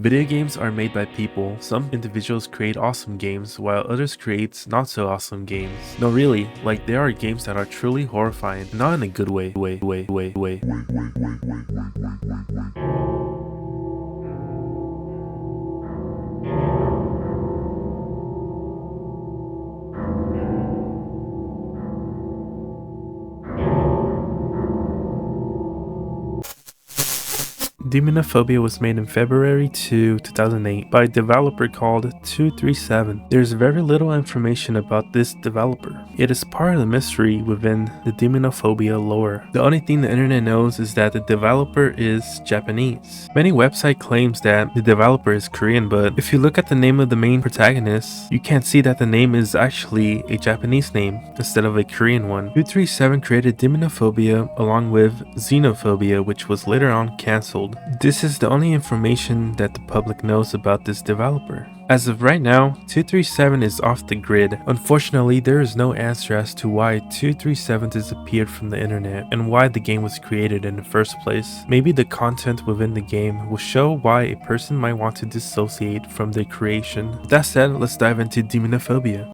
Video games are made by people. Some individuals create awesome games, while others create not so awesome games. No, really, like there are games that are truly horrifying, not in a good way. Demonophobia was made in February 2008 by a developer called 237. There's very little information about this developer. It is part of the mystery within the demonophobia lore. The only thing the internet knows is that the developer is Japanese. Many websites claims that the developer is Korean, but if you look at the name of the main protagonist, you can see that the name is actually a Japanese name instead of a Korean one. 237 created demonophobia along with xenophobia, which was later on cancelled. This is the only information that the public knows about this developer. As of right now, 237 is off the grid. Unfortunately, there is no answer as to why 237 disappeared from the internet and why the game was created in the first place. Maybe the content within the game will show why a person might want to dissociate from their creation. With that said, let's dive into demonophobia.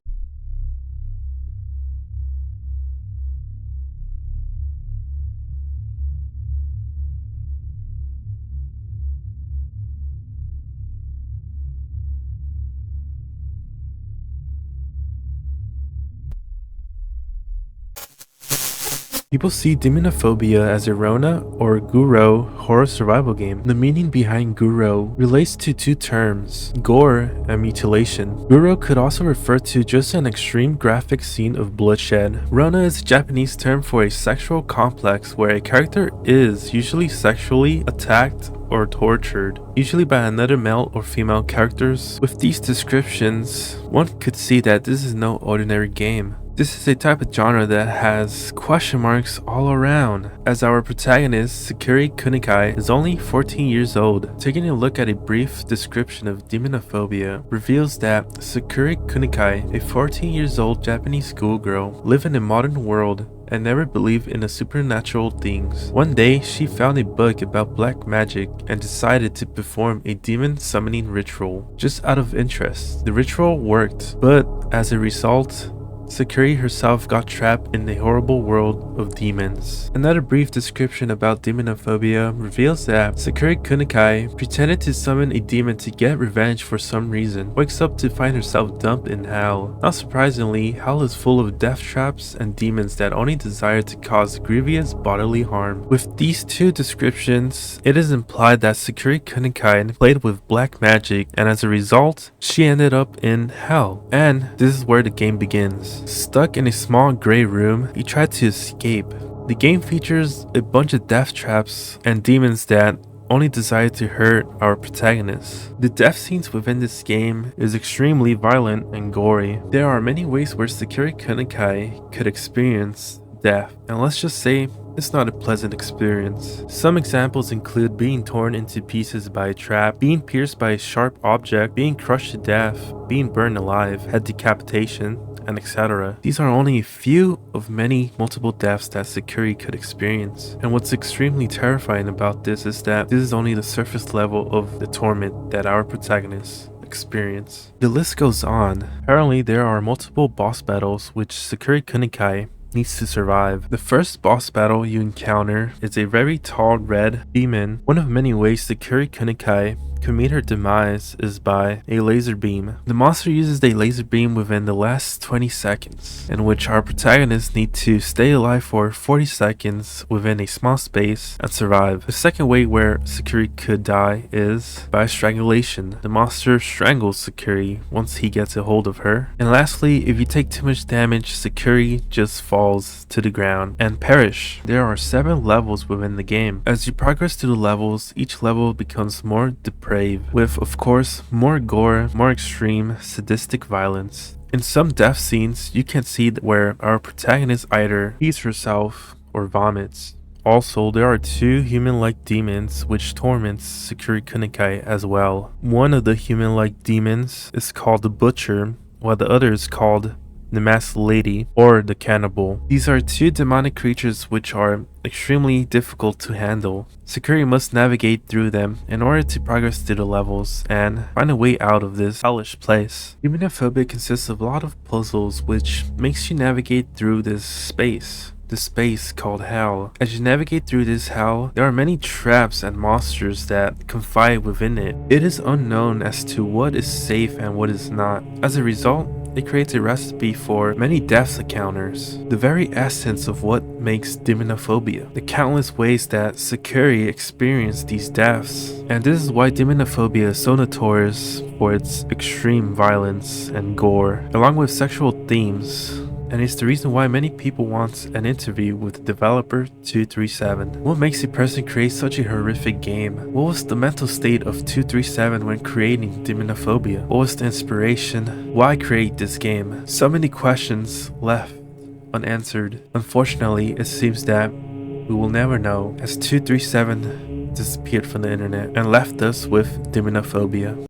People see demonophobia as a Rona or Guro horror survival game. The meaning behind Guro relates to two terms, gore and mutilation. Guro could also refer to just an extreme graphic scene of bloodshed. Rona is a Japanese term for a sexual complex where a character is usually sexually attacked or tortured, usually by another male or female characters. With these descriptions, one could see that this is no ordinary game. This is a type of genre that has question marks all around, as our protagonist, Sakura Kunikai, is only 14 years old. Taking a look at a brief description of demonophobia reveals that Sakura Kunikai, a 14 years old Japanese schoolgirl, live in a modern world and never believed in the supernatural things. One day, she found a book about black magic and decided to perform a demon summoning ritual, just out of interest. The ritual worked, but as a result, Sakura herself got trapped in the horrible world of demons. Another brief description about demonophobia reveals that Sakura Kunikai pretended to summon a demon to get revenge for some reason, wakes up to find herself dumped in hell. Not surprisingly, hell is full of death traps and demons that only desire to cause grievous bodily harm. With these two descriptions, it is implied that Sakura Kunikai played with black magic, and as a result, she ended up in hell. And this is where the game begins. Stuck in a small gray room, he tried to escape. The game features a bunch of death traps and demons that only desire to hurt our protagonist. The death scenes within this game is extremely violent and gory. There are many ways where Sakura Kunikai could experience death, and let's just say it's not a pleasant experience. Some examples include being torn into pieces by a trap, being pierced by a sharp object, being crushed to death, being burned alive, head decapitation, and etc. These are only a few of many multiple deaths that Sakura could experience. And what's extremely terrifying about this is that this is only the surface level of the torment that our protagonists experience. The list goes on. Apparently there are multiple boss battles which Sakura Kunikai needs to survive. The first boss battle you encounter is a very tall red demon. One of many ways Sakura Kunikai can meet her demise is by a laser beam. The monster uses a laser beam within the last 20 seconds, in which our protagonists need to stay alive for 40 seconds within a small space and survive. The second way where Sakura could die is by strangulation. The monster strangles Sakura once he gets a hold of her. And lastly, if you take too much damage, Sakura just falls to the ground and perish. There are 7 levels within the game. As you progress through the levels, each level becomes more depraved, with of course more gore, more extreme sadistic violence. In some death scenes, you can see where our protagonist either pees herself or vomits. Also, there are 2 human-like demons which torments Sakura Kunikai as well. One of the human-like demons is called the Butcher, while the other is called the masked lady, or the cannibal. These are two demonic creatures which are extremely difficult to handle. Sakura must navigate through them in order to progress through the levels and find a way out of this hellish place. Demonophobia consists of a lot of puzzles which makes you navigate through this space. The space called hell. As you navigate through this hell, there are many traps and monsters that confide within it. It is unknown as to what is safe and what is not. As a result, it creates a recipe for many death encounters, the very essence of what makes demonophobia, the countless ways that Sakura experienced these deaths. And this is why demonophobia is so notorious for its extreme violence and gore, along with sexual themes. And it's the reason why many people want an interview with the developer 237. What makes a person create such a horrific game? What was the mental state of 237 when creating demonophobia? What was the inspiration? Why create this game? So many questions left unanswered. Unfortunately, it seems that we will never know, as 237 disappeared from the internet and left us with demonophobia.